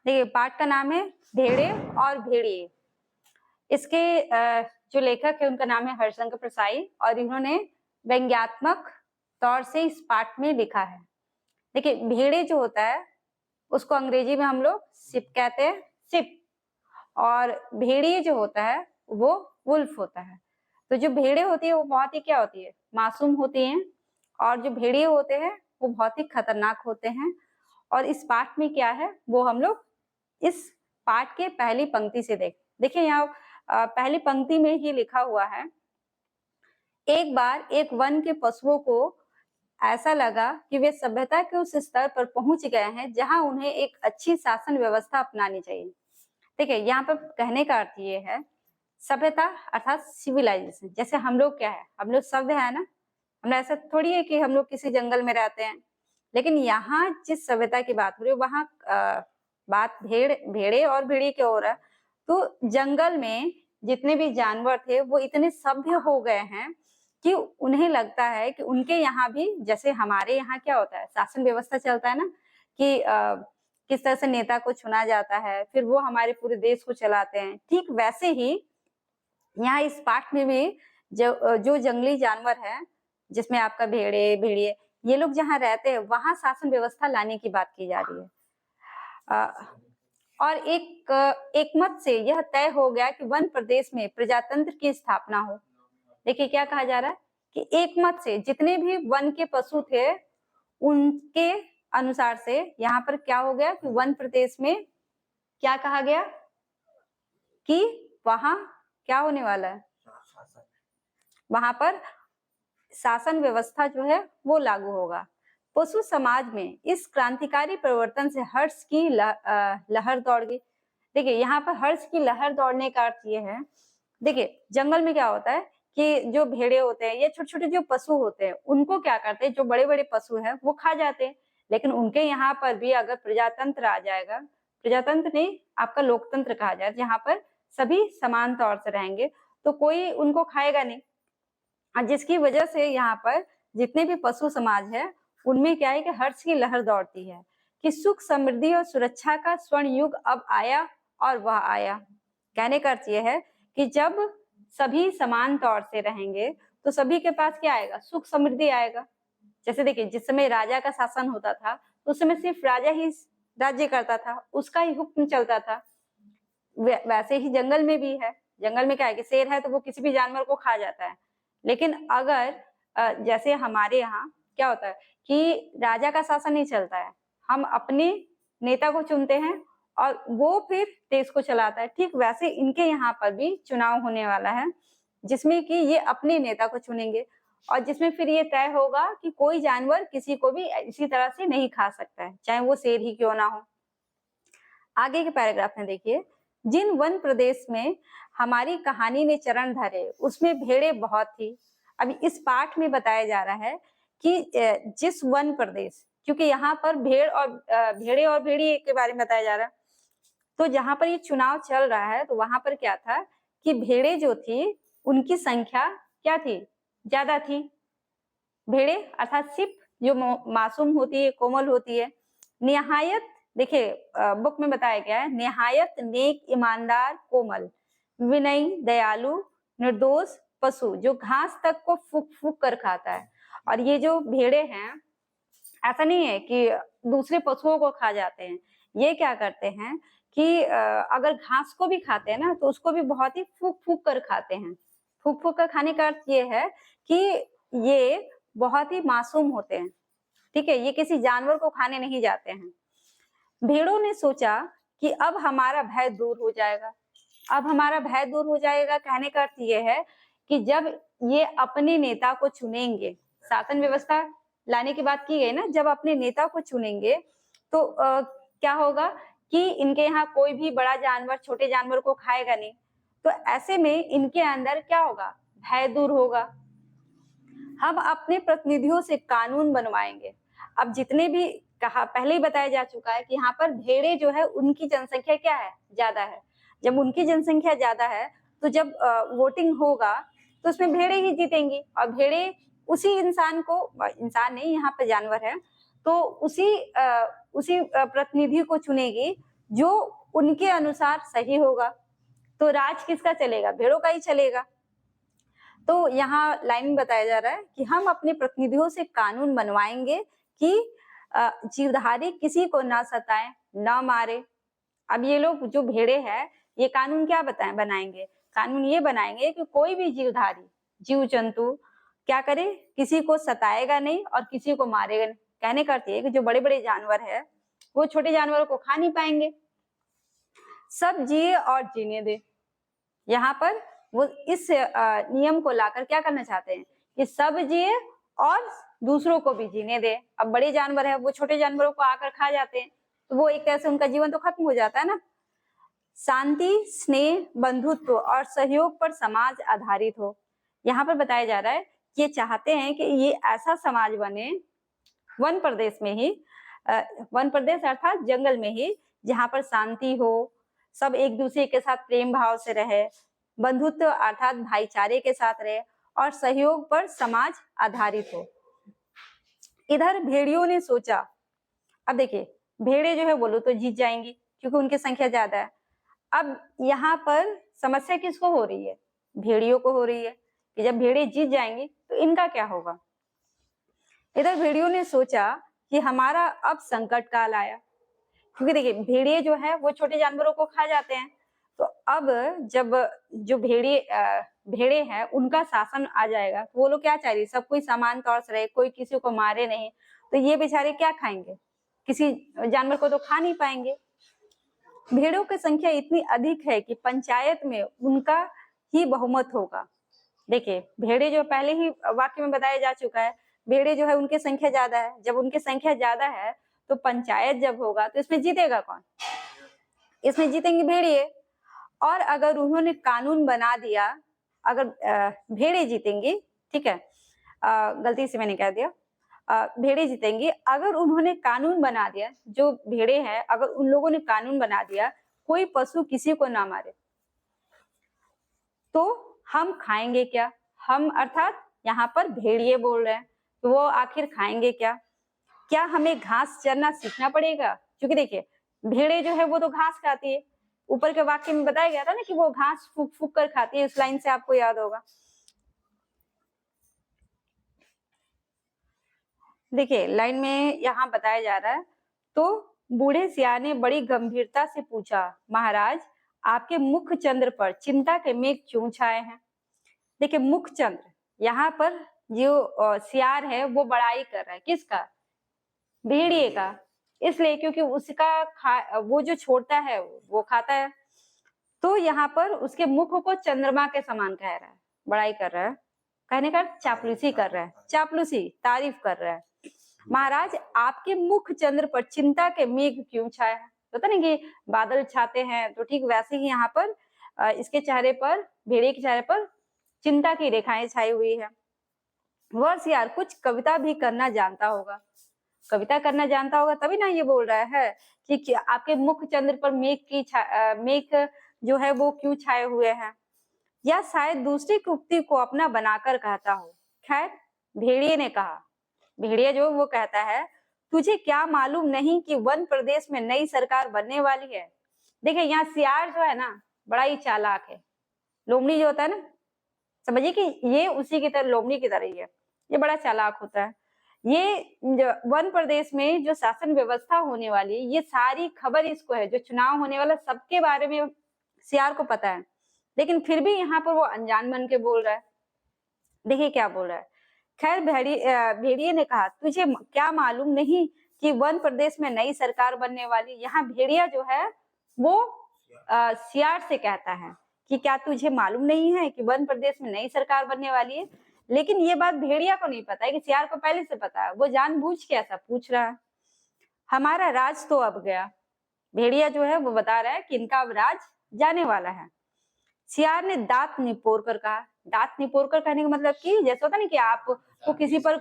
देखिए पाठ का नाम है भेड़े और भेड़िए। इसके जो लेखक है उनका नाम है हरिशंकर प्रसाई और इन्होंने व्यंग्यात्मक तौर से इस पाठ में लिखा है। देखिए भेड़े जो होता है उसको अंग्रेजी में हम लोग सिप कहते हैं, सिप। और भेड़िए जो होता है वो वुल्फ होता है। तो जो भेड़े होती है वो बहुत ही क्या होती है, मासूम होती हैं, और जो भेड़िए होते हैं वो बहुत ही खतरनाक होते हैं। और इस पाठ में क्या है वो हम लोग इस पाठ के पहली पंक्ति से देखिए यहाँ पहली पंक्ति में ही लिखा हुआ है, एक बार एक वन के पशुओं को ऐसा लगा कि वे सभ्यता के उस स्तर पर पहुंच गए हैं जहां उन्हें एक अच्छी शासन व्यवस्था अपनानी चाहिए। देखिए यहाँ पर कहने का अर्थ ये है, सभ्यता अर्थात सिविलाइजेशन। जैसे हम लोग क्या है, हम लोग सभ्य है ना, हम ऐसा थोड़ी है कि हम लोग किसी जंगल में रहते हैं। लेकिन यहाँ जिस सभ्यता की बात हो रही है वहां बात भेड़े और भेड़िए की हो रहा है। तो जंगल में जितने भी जानवर थे वो इतने सभ्य हो गए हैं कि उन्हें लगता है कि उनके यहाँ भी जैसे हमारे यहाँ क्या होता है, शासन व्यवस्था चलता है ना, कि किस तरह से नेता को चुना जाता है, फिर वो हमारे पूरे देश को चलाते हैं। ठीक वैसे ही यहाँ इस पाठ में भी जो जंगली जानवर है, जिसमें आपका भेड़े भेड़िए ये लोग जहाँ रहते हैं वहां शासन व्यवस्था लाने की बात की जा रही है। और एक मत से यह तय हो गया कि वन प्रदेश में प्रजातंत्र की स्थापना हो। देखिए क्या कहा जा रहा है कि एक मत से जितने भी वन के पशु थे उनके अनुसार से यहाँ पर क्या हो गया कि वन प्रदेश में क्या कहा गया कि वहां क्या होने वाला है, वहां पर शासन व्यवस्था जो है वो लागू होगा। पशु समाज में इस क्रांतिकारी परिवर्तन से हर्ष की लहर दौड़ गई। देखिए यहाँ पर हर्ष की लहर दौड़ने का अर्थ ये है, देखिए जंगल में क्या होता है कि जो भेड़े होते हैं या छोटे छोटे जो पशु होते हैं उनको क्या करते हैं, जो बड़े बड़े पशु हैं वो खा जाते हैं। लेकिन उनके यहाँ पर भी अगर प्रजातंत्र आ जाएगा, प्रजातंत्र नहीं आपका लोकतंत्र कहा जाए, जहाँ पर सभी समान तौर से रहेंगे तो कोई उनको खाएगा नहीं। और जिसकी वजह से यहाँ पर जितने भी पशु समाज है उनमें क्या है कि हर्ष की लहर दौड़ती है कि सुख समृद्धि और सुरक्षा का स्वर्ण युग अब आया और वह आया। कहने का अर्थ यह है कि जब सभी समान तौर से रहेंगे तो सभी के पास क्या आएगा, सुख समृद्धि आएगा। जैसे देखिए जिस समय राजा का शासन होता था तो उस समय सिर्फ राजा ही राज्य करता था, उसका ही हुक्म चलता था। वैसे ही जंगल में भी है, जंगल में क्या है कि शेर है तो वो किसी भी जानवर को खा जाता है। लेकिन अगर जैसे हमारे यहाँ क्या होता है कि राजा का शासन नहीं चलता है, हम अपने नेता को चुनते हैं और वो फिर देश को चलाता है। ठीक वैसे इनके यहाँ पर भी चुनाव होने वाला है जिसमें कि ये अपने नेता को चुनेंगे और जिसमें फिर ये तय होगा कि कोई जानवर किसी को भी इसी तरह से नहीं खा सकता है, चाहे वो शेर ही क्यों ना हो। आगे के पैराग्राफ में देखिए, जिन वन प्रदेश में हमारी कहानी ने चरण धरे उसमें भेड़े बहुत थी। अभी इस पाठ में बताया जा रहा है कि जिस वन प्रदेश, क्योंकि यहाँ पर भेड़े और भेड़िए के बारे में बताया जा रहा है, तो जहां पर ये चुनाव चल रहा है तो वहां पर क्या था कि भेड़े जो थी उनकी संख्या क्या थी, ज्यादा थी। भेड़े अर्थात सिप जो मासूम होती है, कोमल होती है, निहायत देखिए बुक में बताया गया है, निहायत नेक ईमानदार कोमल विनयी दयालु निर्दोष पशु जो घास तक को फूक फूक कर खाता है। और ये जो भेड़े हैं ऐसा नहीं है कि दूसरे पशुओं को खा जाते हैं, ये क्या करते हैं कि अगर घास को भी खाते हैं ना तो उसको भी बहुत ही फूक फूक कर खाते हैं। फूक फूक कर खाने का अर्थ ये है कि ये बहुत ही मासूम होते हैं, ठीक है, ये किसी जानवर को खाने नहीं जाते हैं। भेड़ों ने सोचा कि अब हमारा भय दूर हो जाएगा। अब हमारा भय दूर हो जाएगा कहने का अर्थ ये है कि जब ये अपने नेता को चुनेंगे, शासन व्यवस्था लाने की बात की गई ना, जब अपने नेता को चुनेंगे तो क्या होगा कि इनके यहाँ कोई भी बड़ा जानवर छोटे जानवर को खाएगा नहीं। तो ऐसे में इनके अंदर क्या होगा, भय दूर होगा। हम अपने प्रतिनिधियों से कानून बनवाएंगे। अब जितने भी कहा पहले ही बताया जा चुका है कि यहाँ पर भेड़े जो है उनकी जनसंख्या क्या है, ज्यादा है। जब उनकी जनसंख्या ज्यादा है तो जब वोटिंग होगा तो उसमें भेड़े ही जीतेंगी और भेड़े उसी इंसान को, इंसान नहीं यहाँ पर जानवर है, तो उसी प्रतिनिधि को चुनेगी जो उनके अनुसार सही होगा। तो राज किसका चलेगा? भेड़ों का ही चलेगा। तो यहाँ लाइन में बताया जा रहा है कि हम अपने प्रतिनिधियों से कानून बनवाएंगे कि जीवधारी किसी को ना सताएं, ना मारे। अब ये लोग जो भेड़े हैं ये कानून क्या बनाएंगे? कानून ये बनाएंगे कि कोई भी जीवधारी जीव जंतु क्या करे, किसी को सताएगा नहीं और किसी को मारेगा नहीं। कहने का अर्थ है कि जो बड़े बड़े जानवर है वो छोटे जानवरों को खा नहीं पाएंगे, सब जिए और जीने दे। यहाँ पर वो इस नियम को लाकर क्या करना चाहते हैं कि सब जिए और दूसरों को भी जीने दे। अब बड़े जानवर है वो छोटे जानवरों को आकर खा जाते हैं, तो वो एक तरह से उनका जीवन तो खत्म हो जाता है ना। शांति, स्नेह, बंधुत्व और सहयोग पर समाज आधारित हो। यहाँ पर बताया जा रहा है कि ये चाहते हैं कि ये ऐसा समाज बने वन प्रदेश में ही, वन प्रदेश अर्थात जंगल में ही, जहाँ पर शांति हो, सब एक दूसरे के साथ प्रेम भाव से रहे, बंधुत्व अर्थात भाईचारे के साथ रहे और सहयोग पर समाज आधारित हो। इधर भेड़ियों ने सोचा, अब देखिए भेड़े जो है बोलो तो जीत जाएंगी क्योंकि उनकी संख्या ज्यादा है। अब यहाँ पर समस्या किसको हो रही है? भेड़ियों को हो रही है कि जब भेड़े जीत जाएंगी तो इनका क्या होगा। इधर भेड़ियों ने सोचा कि हमारा अब संकट काल आया, क्योंकि देखिए भेड़िए जो है वो छोटे जानवरों को खा जाते हैं। तो अब जब जो भेड़े हैं उनका शासन आ जाएगा तो वो लोग क्या चाह रही है, सब कोई समान तौर से रहे, कोई किसी को मारे नहीं। तो ये बेचारे क्या खाएंगे? किसी जानवर को तो खा नहीं पाएंगे। भेड़ों की संख्या इतनी अधिक है कि पंचायत में उनका ही बहुमत होगा। देखिए भेड़े जो पहले ही वाक्य में बताया जा चुका है, भेड़े जो है उनकी संख्या ज्यादा है। जब उनकी संख्या ज्यादा है तो पंचायत जब होगा तो इसमें जीतेगा कौन? इसमें जीतेंगे भेड़िए। और अगर उन्होंने कानून बना दिया, अगर भेड़े जीतेंगी, ठीक है, गलती से मैंने कह दिया, भेड़े जीतेंगी अगर उन्होंने कानून बना दिया। जो भेड़े हैं अगर उन लोगों ने कानून बना दिया कोई पशु किसी को ना मारे, तो हम खाएंगे क्या? हम अर्थात यहाँ पर भेड़िए बोल रहे हैं, तो वो आखिर खाएंगे क्या? क्या हमें घास चरना सीखना पड़ेगा? क्योंकि देखिए भेड़े जो है वो तो घास खाती है। ऊपर के वाक्य में बताया गया था ना कि वो घास फूक फूक कर खाती है, इस लाइन से आपको याद होगा। देखिए लाइन में यहाँ बताया जा रहा है, तो बूढ़े सियार ने बड़ी गंभीरता से पूछा, महाराज आपके मुख चंद्र पर चिंता के मेघ क्यों छाए हैं? देखिए मुख चंद्र, यहाँ पर जो सियार है वो बड़ाई कर रहा है किसका? भेड़िए का। इसलिए क्योंकि उसका वो जो छोड़ता है वो खाता है, तो यहाँ पर उसके मुख को चंद्रमा के समान कह रहा है, बड़ाई कर रहा है। कहने का चापलूसी कर रहा है, चापलूसी तारीफ कर रहा है। महाराज आपके मुख चंद्र पर चिंता के मेघ क्यों छाए हैं? होता नहीं कि बादल छाते हैं, तो ठीक वैसे ही यहाँ पर इसके चेहरे पर, भेड़िए के चेहरे पर चिंता की रेखाएं छाई हुई है। वह सियार कुछ कविता भी करना जानता होगा, कविता करना जानता होगा तभी ना ये बोल रहा है कि आपके मुख चंद्र पर मेघ जो है वो क्यों छाए हुए हैं, या शायद दूसरी उक्ति को अपना बनाकर कहता हो। खैर भेड़िए ने कहा, भेड़िया जो वो कहता है, तुझे क्या मालूम नहीं कि वन प्रदेश में नई सरकार बनने वाली है। देखिए यहाँ सियार जो है ना बड़ा ही चालाक है। लोमड़ी जो होता है ना, समझिए कि ये उसी की तरह, लोमड़ी की तरह ही है, ये बड़ा चालाक होता है। ये वन प्रदेश में जो शासन व्यवस्था होने वाली है ये सारी खबर इसको है, जो चुनाव होने वाला सबके बारे में सियार को पता है, लेकिन फिर भी यहाँ पर वो अनजान बन के बोल रहा है। देखिए क्या बोल रहा है। खैर भेड़िए ने कहा, तुझे क्या मालूम नहीं कि वन प्रदेश में नई सरकार बनने वाली। यहाँ भेड़िया जो है वो सियार से कहता है कि क्या तुझे मालूम नहीं है कि वन प्रदेश में नई सरकार बनने वाली है। लेकिन ये बात भेड़िया को नहीं पता है कि सियार को पहले से पता है, वो जानबूझ के ऐसा पूछ रहा है। हमारा राज तो अब गया, भेड़िया जो है वो बता रहा है कि इनका अब राज जाने वाला है। सियार ने दांत निपोर कर कहा। दांत निपोर कर कहने का मतलब कि जैसे होता ना कि आपको किसी पर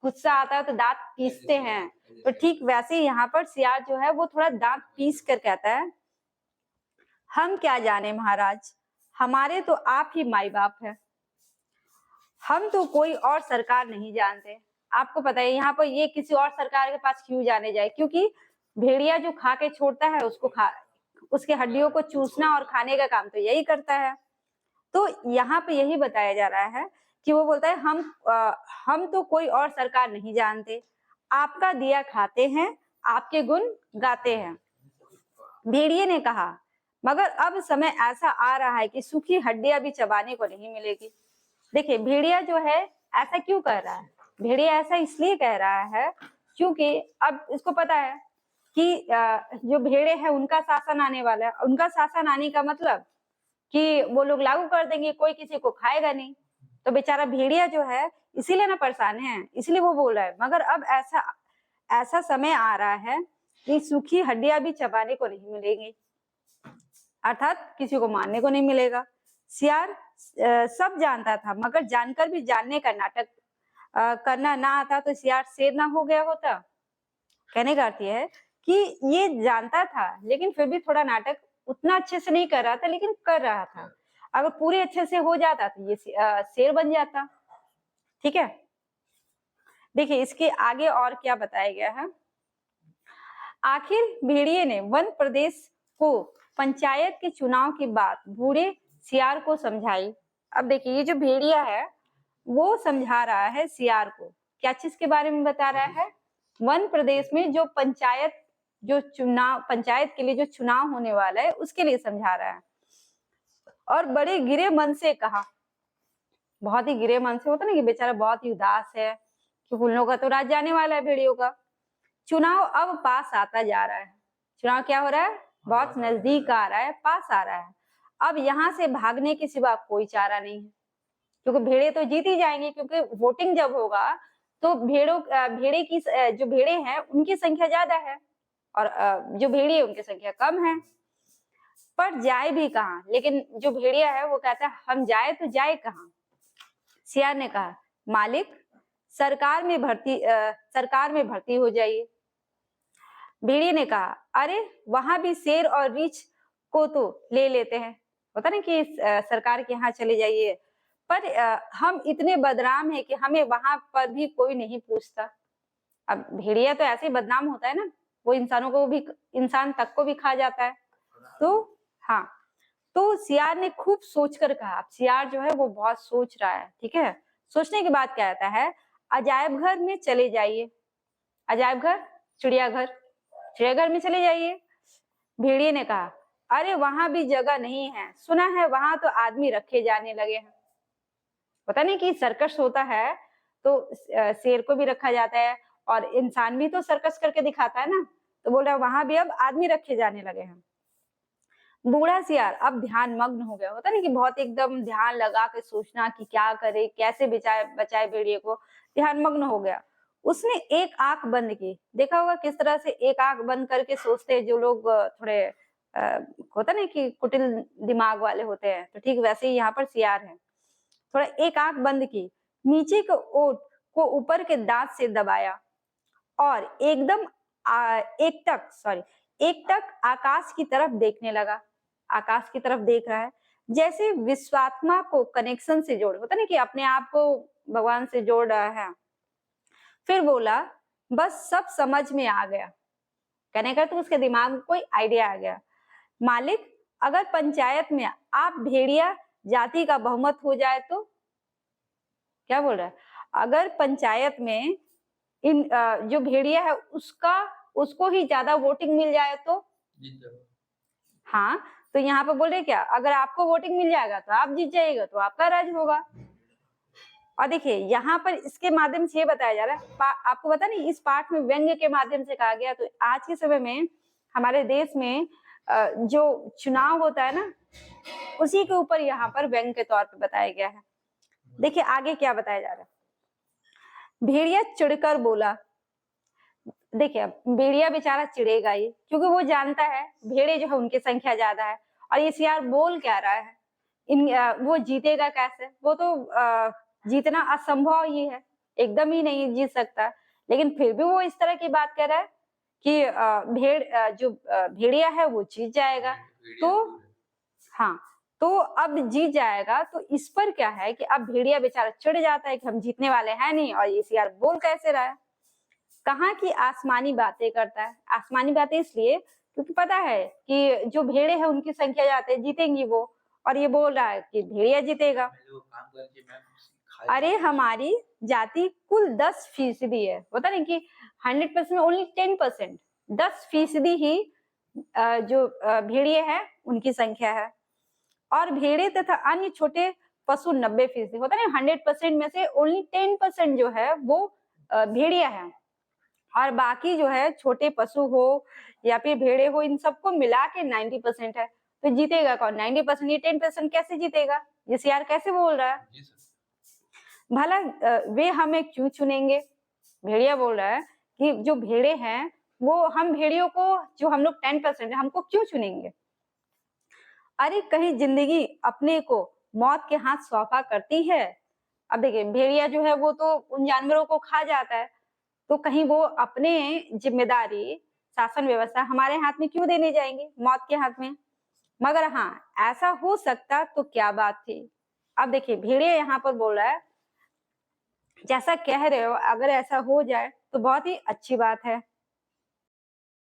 गुस्सा आता है तो दांत पीसते हैं, तो ठीक वैसे ही यहाँ पर सियार जो है वो थोड़ा दांत पीस कर कहता है, हम क्या जाने महाराज, हमारे तो आप ही माई बाप है, हम तो कोई और सरकार नहीं जानते। आपको पता है यहाँ पर ये किसी और सरकार के पास क्यों जाने जाए, क्योंकि भेड़िया जो खा के छोड़ता है उसके हड्डियों को चूसना और खाने का काम तो यही करता है। तो यहाँ पे यही बताया जा रहा है कि वो बोलता है हम तो कोई और सरकार नहीं जानते, आपका दिया खाते हैं, आपके गुण गाते हैं। भेड़िए ने कहा, मगर अब समय ऐसा आ रहा है कि सूखी हड्डियां भी चबाने को नहीं मिलेगी। देखिए भेड़िया जो है ऐसा क्यों कह रहा है? भेड़िया ऐसा इसलिए कह रहा है क्योंकि अब इसको पता है कि जो भेड़े हैं उनका शासन आने वाला है। उनका शासन आने का मतलब कि वो लोग लागू कर देंगे, कोई किसी को खाएगा नहीं। तो बेचारा भेड़िया जो है इसीलिए ना परेशान है, इसलिए वो बोल रहा है। मगर अब ऐसा समय आ रहा है कि सूखी हड्डियां भी चबाने को नहीं मिलेंगी, अर्थात किसी को मारने को नहीं मिलेगा। सियार सब जानता था, मगर जानकर भी जानने का नाटक करना ना आता तो सियार शेर ना हो गया होता। कहने का अर्थ यह है कि ये जानता था लेकिन फिर भी थोड़ा नाटक उतना अच्छे से नहीं कर रहा था, लेकिन कर रहा था। अगर पूरे अच्छे से हो जाता तो ये शेर बन जाता। ठीक है, देखिए इसके आगे और क्या बताया गया है। आखिर भेड़िए ने वन प्रदेश को पंचायत के चुनाव की बात बूढ़े सियार को समझाई। अब देखिए ये जो भेड़िया है वो समझा रहा है सियार को, क्या चीज के बारे में बता रहा है? वन प्रदेश में जो पंचायत के लिए जो चुनाव होने वाला है उसके लिए समझा रहा है। और बड़े गिरे मन से कहा, बहुत ही गिरे मन से होता ना कि बेचारा बहुत ही उदास है कि उन लोगों का तो राज जाने वाला है भेड़ियों का। चुनाव अब पास आता जा रहा है। चुनाव क्या हो रहा है? बहुत नजदीक आ रहा है, पास आ रहा है। अब यहाँ से भागने के सिवा कोई चारा नहीं है, क्योंकि भेड़े तो जीत ही जाएंगे। क्योंकि वोटिंग जब होगा तो जो भेड़े हैं उनकी संख्या ज्यादा है और जो भेड़िए उनकी संख्या कम है। पर जाए भी कहाँ? लेकिन जो भेड़िया है वो कहता है हम जाए तो जाए कहाँ? सियार ने कहा, मालिक सरकार में भर्ती हो जाइए। भेड़िए ने कहा, अरे वहां भी शेर और रीछ को तो ले लेते हैं, होता ना कि सरकार के यहाँ चले जाइए। पर हम इतने बदनाम हैं कि हमें वहां पर भी कोई नहीं पूछता। अब भेड़िया तो ऐसे ही बदनाम होता है ना, वो इंसान तक को भी खा जाता है। तो हाँ, तो सियार ने खूब सोचकर कहा। सियार जो है वो बहुत सोच रहा है। ठीक है, सोचने के बाद क्या आता है, अजायब घर में चले जाइए। अजायब घर, चिड़ियाघर में चले जाइए। भेड़िए ने कहा, अरे वहां भी जगह नहीं है, सुना है वहां तो आदमी रखे जाने लगे हैं। पता नहीं कि सर्कस होता है तो शेर को भी रखा जाता है और इंसान भी तो सर्कस करके दिखाता है ना। तो बोल रहा है वहां भी अब आदमी रखे जाने लगे हैं। बूढ़ा सियार अब ध्यान मग्न हो गया, होता नहीं कि बहुत एकदम ध्यान लगा के सोचना कि क्या करे, कैसे बचाए भेड़िए को, ध्यान मग्न हो गया। उसने एक आंख बंद की। देखा होगा किस तरह से एक आंख बंद करके सोचते हैं जो लोग थोड़े होता नहीं कि कुटिल दिमाग वाले होते हैं, तो ठीक वैसे ही यहाँ पर सियार है। थोड़ा एक आंख बंद की, नीचे के ओठ को ऊपर के दांत से दबाया और एक टक आकाश की तरफ देखने लगा। आकाश की तरफ देख रहा है जैसे विश्वात्मा को कनेक्शन से जोड़, होता ना कि अपने आप को भगवान से जोड़ रहा है। फिर बोला, बस सब समझ में आ गया। कहने का तो उसके दिमाग में कोई आइडिया आ गया। मालिक अगर पंचायत में आप भेड़िया जाति का बहुमत हो जाए तो? क्या बोल रहा है? अगर पंचायत में इन जो भेड़िया है उसको ही ज्यादा वोटिंग मिल जाए तो? हाँ, तो यहाँ पे बोल रहे क्या, अगर आपको वोटिंग मिल जाएगा तो आप जीत जाएगा, तो आपका राज होगा। और देखिए यहाँ पर इसके माध्यम से ये बताया जा रहा है, आपको पता नहीं इस पाठ में व्यंग्य के माध्यम से कहा गया। तो आज के समय में हमारे देश में जो चुनाव होता है ना, उसी के ऊपर यहाँ पर व्यंग्य के तौर पर बताया गया है। देखिए आगे क्या बताया जा रहा है। भेड़िया चिढ़कर बोला। देखिए भेड़िया बेचारा चिढ़ेगा ही, क्योंकि वो जानता है भेड़े जो है उनकी संख्या ज्यादा है। और ये सियार बोल क्या रहा है, वो जीतेगा कैसे? वो तो जीतना असंभव ही है, एकदम ही नहीं जीत सकता। लेकिन फिर भी वो इस तरह की बात कर रहा है कि जो भेड़िया है वो जीत जाएगा। तो हाँ, तो अब जीत जाएगा, तो इस पर क्या है कि अब भेड़िया बेचारा चिढ़ जाता है कि हम जीतने वाले हैं नहीं, और ये सियार बोल कैसे रहा है। कहाँ की आसमानी बातें करता है। आसमानी बातें इसलिए क्योंकि पता है कि जो भेड़े हैं उनकी संख्या ज्यादा है, जीतेंगी वो, और ये बोल रहा है कि भेड़िया जीतेगा। अरे हमारी जाति कुल 10% है, होता नहीं कि 100% में ओनली 10%, 10% ही जो भेड़िए हैं उनकी संख्या है, और भेड़े तथा अन्य छोटे पशु 90%, होता नहीं 100% में से ओनली 10% जो है वो भेड़िया है, और बाकी जो है छोटे पशु हो या फिर भेड़े हो, इन सबको मिला के 90% है। तो जीतेगा कौन? 90%, ये 10% कैसे जीतेगा? ये सीआर कैसे बोल रहा है? भला वे हमें क्यों चुनेंगे? भेड़िया बोल रहा है कि जो भेड़े हैं वो हम भेड़ियों को, जो हम लोग 10% है, हमको क्यों चुनेंगे? अरे कहीं जिंदगी अपने को मौत के हाथ सौंपा करती है। अब देखिए भेड़िया जो है वो तो उन जानवरों को खा जाता है, तो कहीं वो अपने जिम्मेदारी शासन व्यवस्था हमारे हाथ में क्यों देने जाएंगे, मौत के हाथ में? मगर हाँ, ऐसा हो सकता तो क्या बात थी। अब देखिए भेड़िया यहाँ पर बोल रहा है, जैसा कह रहे हो अगर ऐसा हो जाए तो बहुत ही अच्छी बात है,